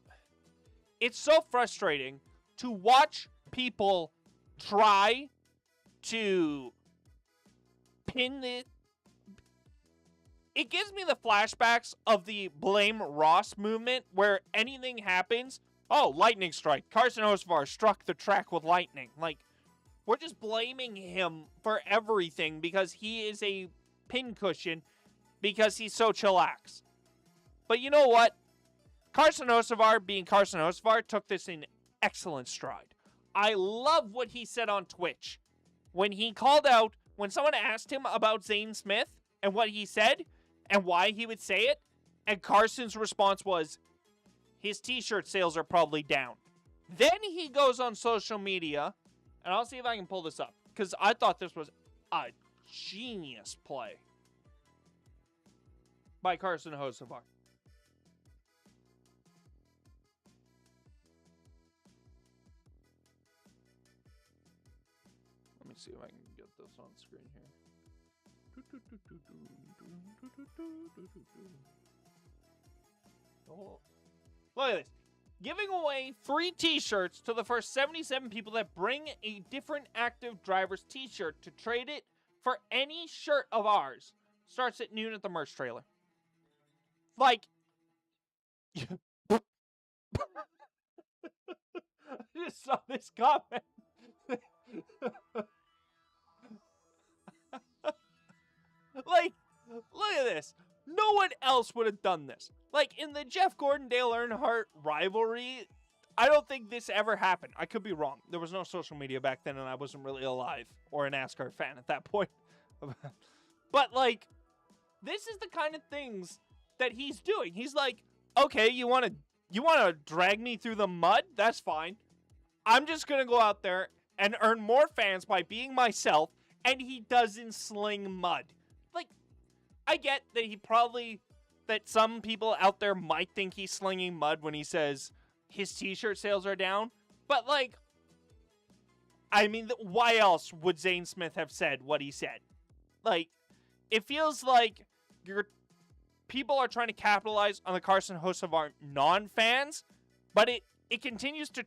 it's so frustrating to watch people try to pin the... It gives me the flashbacks of the Blame Ross movement where anything happens. Oh, lightning strike. Carson Hocevar struck the track with lightning. Like, we're just blaming him for everything because he is a pincushion because he's so chillax. But you know what? Carson Hocevar, being Carson Hocevar, took this in excellent stride. I love what he said on Twitch. When he called out, when someone asked him about Zane Smith and what he said and why he would say it, and Carson's response was, his t-shirt sales are probably down. Then he goes on social media, and I'll see if I can pull this up, because I thought this was a genius play by Carson Hocevar. Let me see if I can get this on screen here. Oh, look at this. Giving away free t-shirts to the first 77 people that bring a different active driver's t-shirt to trade it for any shirt of ours. Starts at noon at the merch trailer. Like, I just saw this comment. Like, look at this. No one else would have done this. Like, in the Jeff Gordon-Dale Earnhardt rivalry, I don't think this ever happened. I could be wrong. There was no social media back then, and I wasn't really alive or a NASCAR fan at that point. But, like, this is the kind of things that he's doing. He's like, okay, you want to drag me through the mud? That's fine. I'm just going to go out there and earn more fans by being myself, and he doesn't sling mud. Like, I get that some people out there might think he's slinging mud when he says his t-shirt sales are down, but, like, I mean, why else would Zane Smith have said what he said? Like, it feels like people are trying to capitalize on the Carson Hocevar non-fans, but it continues to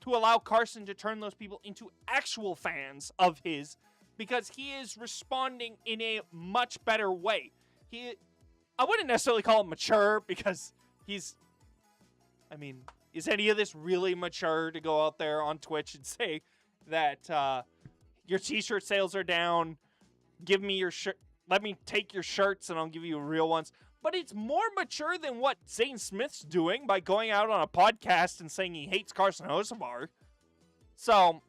allow Carson to turn those people into actual fans of his, because he is responding in a much better way. I wouldn't necessarily call him mature, because is any of this really mature to go out there on Twitch and say that your t-shirt sales are down, give me your shirt, let me take your shirts and I'll give you real ones? But it's more mature than what Zane Smith's doing by going out on a podcast and saying he hates Carson Hocevar. So,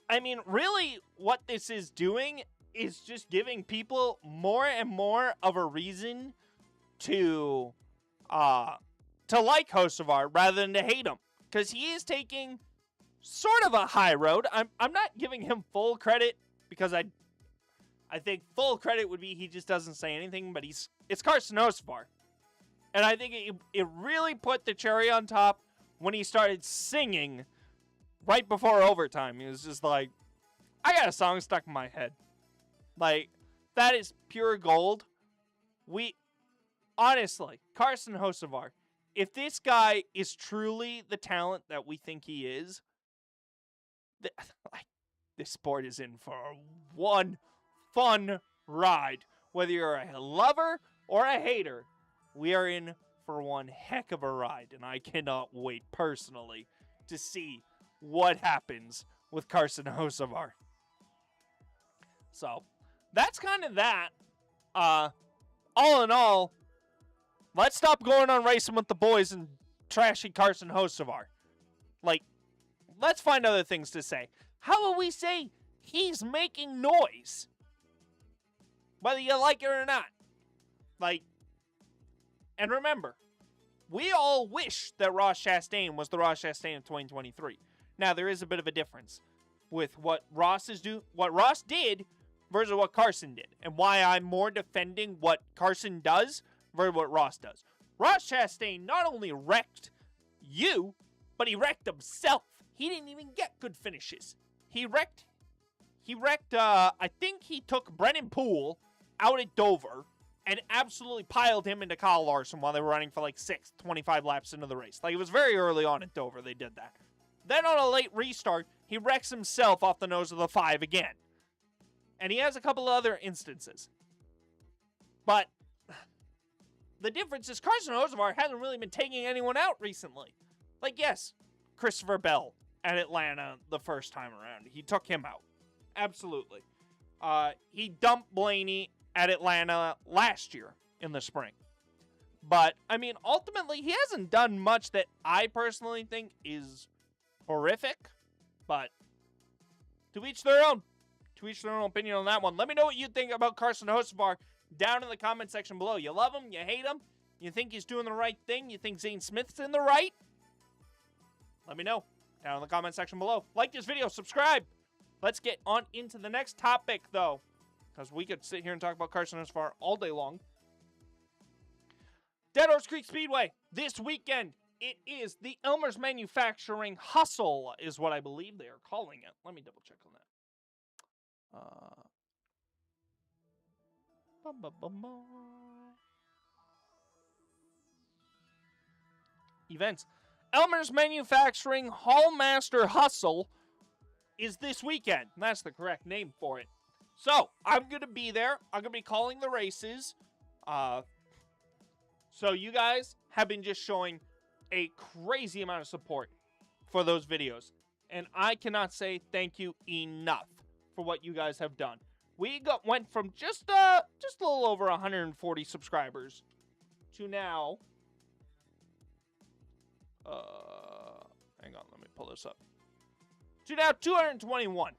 I mean, really what this is doing is just giving people more and more of a reason to like Hocevar rather than to hate him. Because he is taking sort of a high road. I'm not giving him full credit, because I think full credit would be he just doesn't say anything, but it's Carson Hocevar. And I think it really put the cherry on top when he started singing right before overtime. He was just like, I got a song stuck in my head. Like, that is pure gold. Honestly, Carson Hocevar, if this guy is truly the talent that we think he is, this sport is in for one fun ride. Whether you're a lover or a hater, we are in for one heck of a ride, and I cannot wait personally to see what happens with Carson Hocevar. So, that's kind of that. All in all, let's stop going on Racing with the Boys and trashing Carson Hocevar. Like, let's find other things to say. How will we say he's making noise? Whether you like it or not. Like, and remember, we all wish that Ross Chastain was the Ross Chastain of 2023. Now, there is a bit of a difference with what Ross did versus what Carson did, and why I'm more defending what Carson does versus what Ross does. Ross Chastain not only wrecked you, but he wrecked himself. He didn't even get good finishes. He wrecked, I think he took Brennan Poole out at Dover and absolutely piled him into Kyle Larson while they were running for like 25 laps into the race. Like, it was very early on at Dover they did that. Then on a late restart, he wrecks himself off the nose of the 5 again. And he has a couple of other instances. But the difference is Carson Hocevar hasn't really been taking anyone out recently. Like, yes, Christopher Bell at Atlanta the first time around. He took him out. Absolutely. He dumped Blaney at Atlanta last year in the spring. But, I mean, ultimately, he hasn't done much that I personally think is horrific. But to each their own. To each their own opinion on that one. Let me know what you think about Carson Hocevar down in the comment section below. You love him? You hate him? You think he's doing the right thing? You think Zane Smith's in the right? Let me know down in the comment section below. Like this video, subscribe. Let's get on into the next topic, though, because we could sit here and talk about Carson Hocevar all day long. Dead Horse Creek Speedway this weekend. It is the Elmer's Manufacturing Hustle, is what I believe they are calling it. Let me double check on that. Events. Elmer's Manufacturing Hallmaster Hustle is this weekend. That's the correct name for it. So, I'm going to be there. I'm going to be calling the races. So, you guys have been just showing a crazy amount of support for those videos. And I cannot say thank you enough for what you guys have done. We went from just a little over 140 subscribers to now... hang on, let me pull this up. To now 221.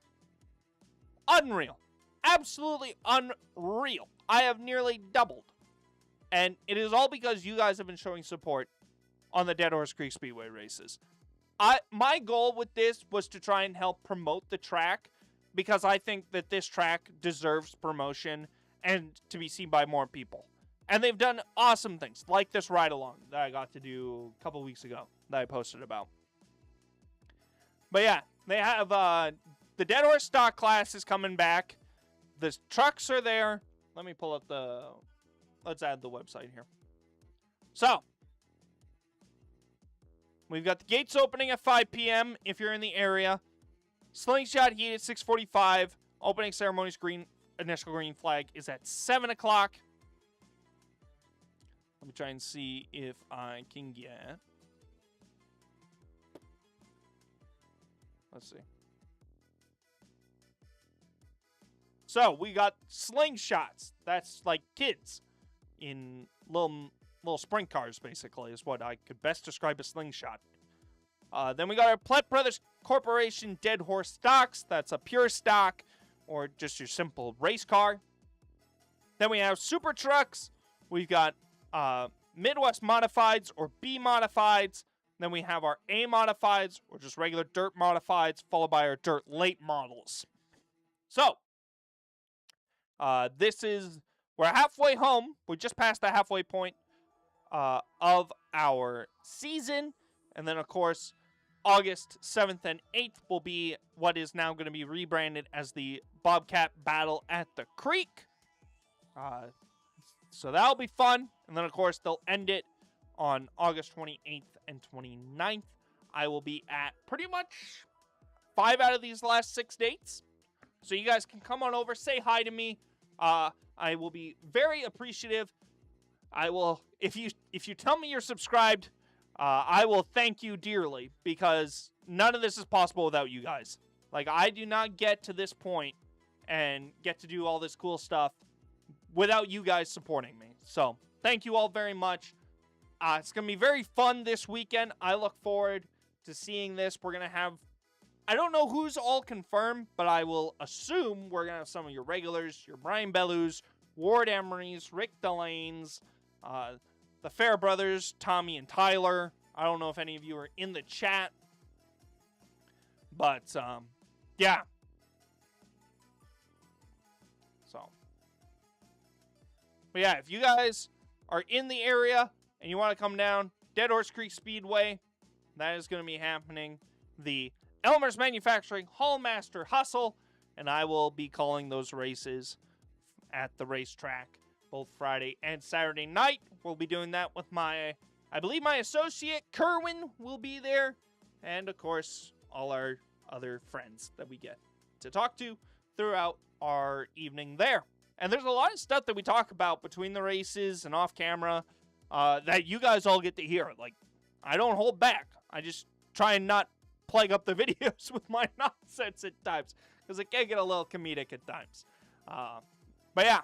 Unreal. Absolutely unreal. I have nearly doubled. And it is all because you guys have been showing support on the Dead Horse Creek Speedway races. My goal with this was to try and help promote the track, because I think that this track deserves promotion and to be seen by more people. And they've done awesome things, like this ride-along that I got to do a couple weeks ago that I posted about. But yeah, they have the Dead Horse stock class is coming back. The trucks are there. Let me pull up let's add the website here. So, we've got the gates opening at 5 p.m. if you're in the area. Slingshot Heat at 6:45. Opening ceremonies initial green flag is at 7 o'clock. Let me try and see if I can get... Let's see. So, we got slingshots. That's like kids in little sprint cars, basically, is what I could best describe a slingshot. Then we got our Plett Brothers Corporation Dead Horse stocks. That's a pure stock or just your simple race car. Then we have super trucks. We've got Midwest Modifieds or B Modifieds. Then we have our A Modifieds or just regular dirt Modifieds, followed by our dirt late models. So, we're halfway home. We just passed the halfway point of our season. And then, of course, August 7th and 8th will be what is now going to be rebranded as the Bobcat Battle at the Creek. So that'll be fun. And then, of course, they'll end it on August 28th and 29th. I will be at pretty much 5 out of these last 6 dates. So you guys can come on over, say hi to me. I will be very appreciative. I will, if you tell me you're subscribed, I will thank you dearly, because none of this is possible without you guys. Like, I do not get to this point and get to do all this cool stuff without you guys supporting me. So, thank you all very much. It's going to be very fun this weekend. I look forward to seeing this. We're going to have, I don't know who's all confirmed, but I will assume we're going to have some of your regulars, your Brian Bellews, Ward Emery's, Rick Delane's, the Fair brothers, Tommy and Tyler. I don't know if any of you are in the chat. But, yeah. So. But yeah, if you guys are in the area and you want to come down, Dead Horse Creek Speedway, that is going to be happening. The Elmer's Manufacturing Hallmaster Hustle, and I will be calling those races at the racetrack both Friday and Saturday night. We'll be doing that with I believe my associate Kerwin will be there, and of course all our other friends that we get to talk to throughout our evening there. And there's a lot of stuff that we talk about between the races and off camera that you guys all get to hear. Like, I don't hold back. I just try and not plague up the videos with my nonsense at times, because it can get a little comedic at times. But yeah,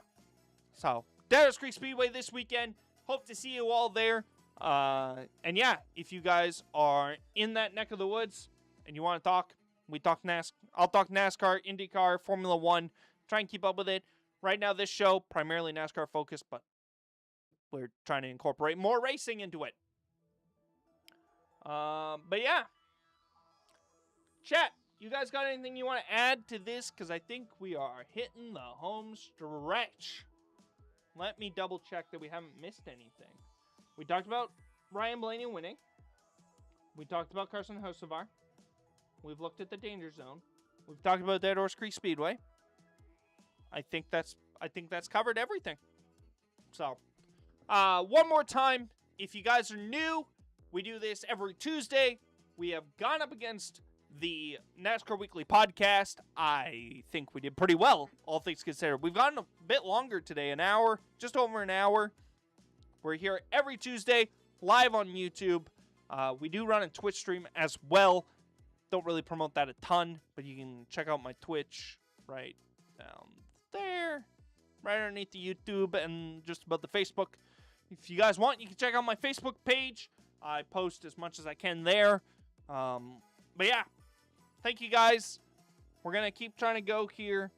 so Dead Horse Creek Speedway this weekend. Hope to see you all there. And yeah, if you guys are in that neck of the woods and you want to talk, I'll talk NASCAR, IndyCar, Formula One. Try and keep up with it. Right now, this show primarily NASCAR focused, but we're trying to incorporate more racing into it. But yeah, chat, you guys got anything you want to add to this? Because I think we are hitting the home stretch. Let me double check that we haven't missed anything. We talked about Ryan Blaney winning. We talked about Carson Hocevar. We've looked at the danger zone. We've talked about Dead Horse Creek Speedway. I think that's covered everything. So, one more time, if you guys are new, we do this every Tuesday. We have gone up against the NASCAR Weekly Podcast. I think we did pretty well, all things considered. We've gone a bit longer today, an hour, just over an hour. We're here every Tuesday, live on YouTube. We do run a Twitch stream as well. Don't really promote that a ton, but you can check out my Twitch right down there, right underneath the YouTube and just above the Facebook. If you guys want, you can check out my Facebook page. I post as much as I can there. But yeah, thank you guys. We're going to keep trying to go here.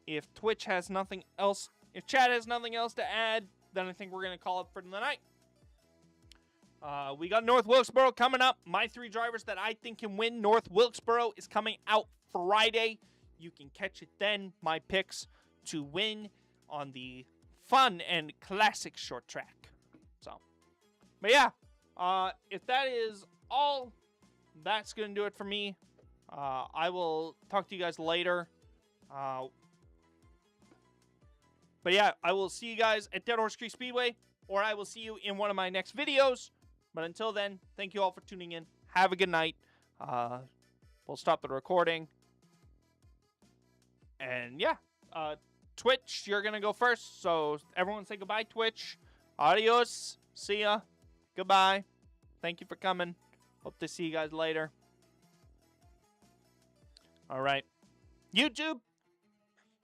If Twitch has nothing else, if chat has nothing else to add, then I think we're going to call it for the night. We got North Wilkesboro coming up. My 3 drivers that I think can win North Wilkesboro is coming out Friday. You can catch it then. My picks to win on the fun and classic short track. So, but yeah, if that is all, that's going to do it for me. I will talk to you guys later. But yeah, I will see you guys at Dead Horse Creek Speedway, or I will see you in one of my next videos. But until then, thank you all for tuning in. Have a good night. We'll stop the recording. And yeah, Twitch, you're going to go first. So everyone say goodbye, Twitch. Adios. See ya. Goodbye. Thank you for coming. Hope to see you guys later. All right. YouTube,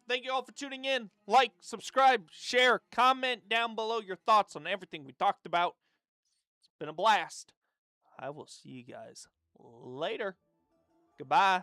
thank you all for tuning in. Like, subscribe, share, comment down below your thoughts on everything we talked about. It's been a blast. I will see you guys later. Goodbye.